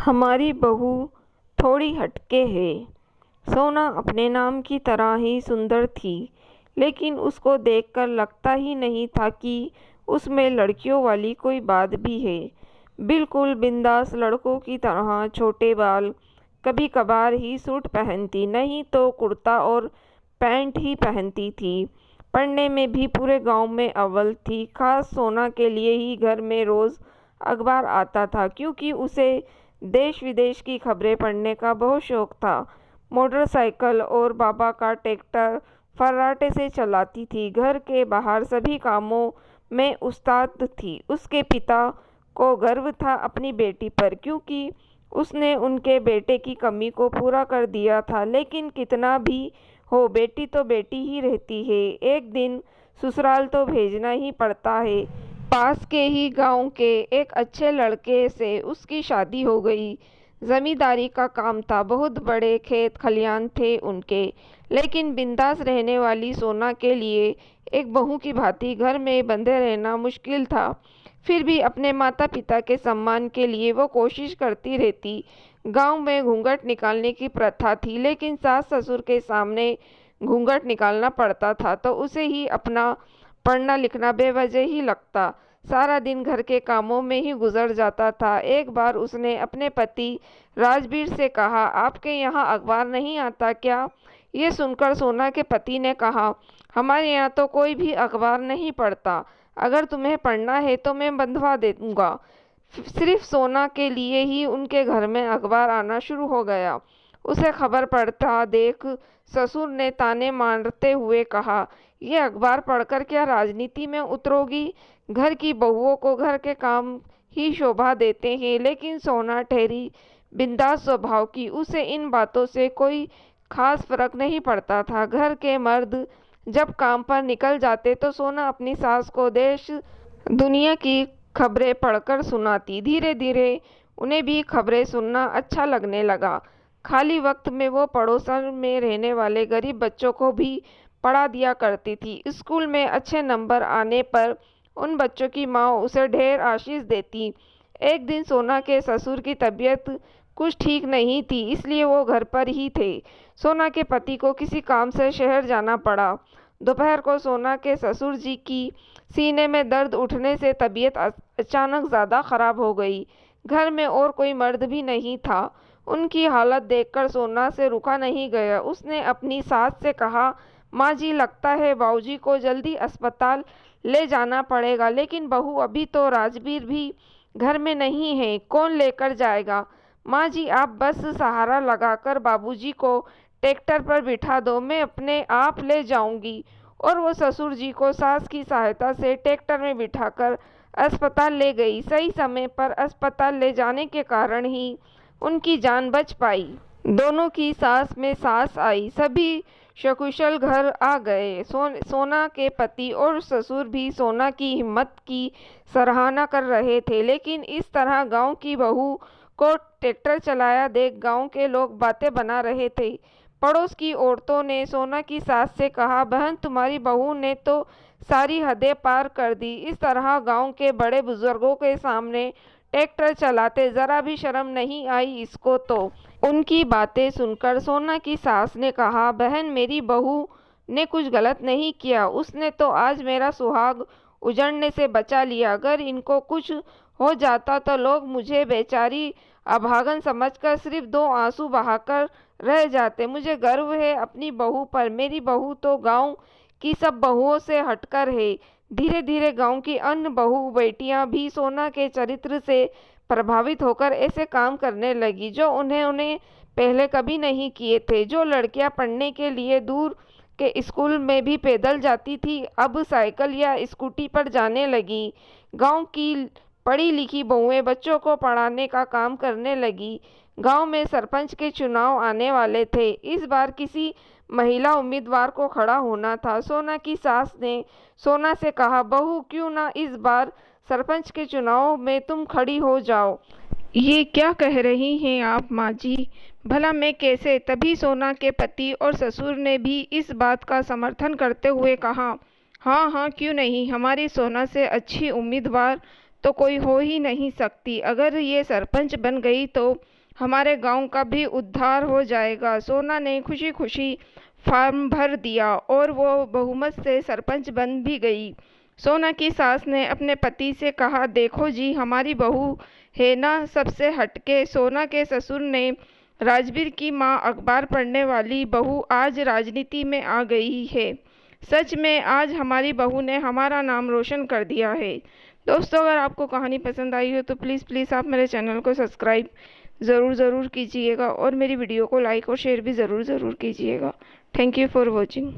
हमारी बहू थोड़ी हटके है। सोना अपने नाम की तरह ही सुंदर थी, लेकिन उसको देखकर लगता ही नहीं था कि उसमें लड़कियों वाली कोई बात भी है। बिल्कुल बिंदास लड़कों की तरह छोटे बाल, कभी कभार ही सूट पहनती, नहीं तो कुर्ता और पैंट ही पहनती थी। पढ़ने में भी पूरे गांव में अव्वल थी। खास सोना के लिए ही घर में रोज अखबार आता था, क्योंकि उसे देश विदेश की खबरें पढ़ने का बहुत शौक था। मोटरसाइकिल और बाबा का ट्रैक्टर फर्राटे से चलाती थी। घर के बाहर सभी कामों में उस्ताद थी। उसके पिता को गर्व था अपनी बेटी पर, क्योंकि उसने उनके बेटे की कमी को पूरा कर दिया था। लेकिन कितना भी हो, बेटी तो बेटी ही रहती है। एक दिन ससुराल तो भेजना ही पड़ता है। पास के ही गांव के एक अच्छे लड़के से उसकी शादी हो गई। जमींदारी का काम था, बहुत बड़े खेत खलियान थे उनके। लेकिन बिंदास रहने वाली सोना के लिए एक बहू की भांति घर में बंधे रहना मुश्किल था। फिर भी अपने माता पिता के सम्मान के लिए वो कोशिश करती रहती। गांव में घूंघट निकालने की प्रथा थी, लेकिन सास ससुर के सामने घूंघट निकालना पड़ता था तो उसे ही अपना पढ़ना लिखना बेवजह ही लगता। सारा दिन घर के कामों में ही गुजर जाता था। एक बार उसने अपने पति राजवीर से कहा, आपके यहाँ अखबार नहीं आता क्या? ये सुनकर सोना के पति ने कहा, हमारे यहाँ तो कोई भी अखबार नहीं पढ़ता। अगर तुम्हें पढ़ना है तो मैं बंधवा दूंगा। सिर्फ सोना के लिए ही उनके घर में अखबार आना शुरू हो गया। उसे खबर पढ़ता देख ससुर ने ताने मारते हुए कहा, ये अखबार पढ़कर क्या राजनीति में उतरोगी? घर की बहुओं को घर के काम ही शोभा देते हैं। लेकिन सोना ठहरी बिंदास स्वभाव की। उसे इन बातों से कोई खास फर्क नहीं पड़ता था। घर के मर्द जब काम पर निकल जाते तो सोना अपनी सास को देश दुनिया की खबरें पढ़कर सुनाती। धीरे धीरे उन्हें भी खबरें सुनना अच्छा लगने लगा। खाली वक्त में वो पड़ोसन में रहने वाले गरीब बच्चों को भी पढ़ा दिया करती थी। स्कूल में अच्छे नंबर आने पर उन बच्चों की माँ उसे ढेर आशीष देती। एक दिन सोना के ससुर की तबीयत कुछ ठीक नहीं थी, इसलिए वो घर पर ही थे। सोना के पति को किसी काम से शहर जाना पड़ा। दोपहर को सोना के ससुर जी की सीने में दर्द उठने से तबीयत अचानक ज़्यादा खराब हो गई। घर में और कोई मर्द भी नहीं था। उनकी हालत देखकर सोना से रुका नहीं गया। उसने अपनी सास से कहा, माँ जी, लगता है बाबूजी को जल्दी अस्पताल ले जाना पड़ेगा। लेकिन बहू, अभी तो राजवीर भी घर में नहीं है, कौन लेकर जाएगा? माँ जी, आप बस सहारा लगाकर बाबूजी को ट्रैक्टर पर बिठा दो, मैं अपने आप ले जाऊंगी। और वो ससुर जी को सास की सहायता से ट्रैक्टर में बिठाकर अस्पताल ले गई। सही समय पर अस्पताल ले जाने के कारण ही उनकी जान बच पाई। दोनों की सांस में सांस आई। सभी सकुशल घर आ गए। सोना के पति और ससुर भी सोना की हिम्मत की सराहना कर रहे थे। लेकिन इस तरह गांव की बहू को ट्रैक्टर चलाया देख गांव के लोग बातें बना रहे थे। पड़ोस की औरतों ने सोना की सास से कहा, बहन, तुम्हारी बहू ने तो सारी हदें पार कर दी। इस तरह गांव के बड़े बुजुर्गों के सामने ट्रैक्टर चलाते जरा भी शर्म नहीं आई इसको तो। उनकी बातें सुनकर सोना की सास ने कहा, बहन, मेरी बहू ने कुछ गलत नहीं किया। उसने तो आज मेरा सुहाग उजड़ने से बचा लिया। अगर इनको कुछ हो जाता तो लोग मुझे बेचारी अभागन समझकर सिर्फ 2 आंसू बहाकर रह जाते। मुझे गर्व है अपनी बहू पर। मेरी बहू तो गांव की सब बहुओं से हटकर है। धीरे धीरे गांव की अन्य बहू बेटियां भी सोना के चरित्र से प्रभावित होकर ऐसे काम करने लगी जो उन्हें पहले कभी नहीं किए थे। जो लड़कियां पढ़ने के लिए दूर के स्कूल में भी पैदल जाती थी, अब साइकिल या स्कूटी पर जाने लगी। गांव की पढ़ी लिखी बहुएं बच्चों को पढ़ाने का काम करने लगी। गांव में सरपंच के चुनाव आने वाले थे। इस बार किसी महिला उम्मीदवार को खड़ा होना था। सोना की सास ने सोना से कहा, बहू, क्यों ना इस बार सरपंच के चुनाव में तुम खड़ी हो जाओ? ये क्या कह रही हैं आप माँ जी? भला मैं कैसे? तभी सोना के पति और ससुर ने भी इस बात का समर्थन करते हुए कहा, हाँ हाँ, क्यों नहीं, हमारी सोना से अच्छी उम्मीदवार तो कोई हो ही नहीं सकती। अगर ये सरपंच बन गई तो हमारे गांव का भी उद्धार हो जाएगा। सोना ने खुशी खुशी फॉर्म भर दिया और वो बहुमत से सरपंच बन भी गई। सोना की सास ने अपने पति से कहा, देखो जी, हमारी बहू है ना सबसे हटके। सोना के ससुर ने, राजवीर की माँ अखबार पढ़ने वाली बहू आज राजनीति में आ गई है। सच में आज हमारी बहू ने हमारा नाम रोशन कर दिया है। दोस्तों, अगर आपको कहानी पसंद आई हो तो प्लीज़ आप मेरे चैनल को सब्सक्राइब ज़रूर कीजिएगा और मेरी वीडियो को लाइक और शेयर भी ज़रूर कीजिएगा। Thank you for watching.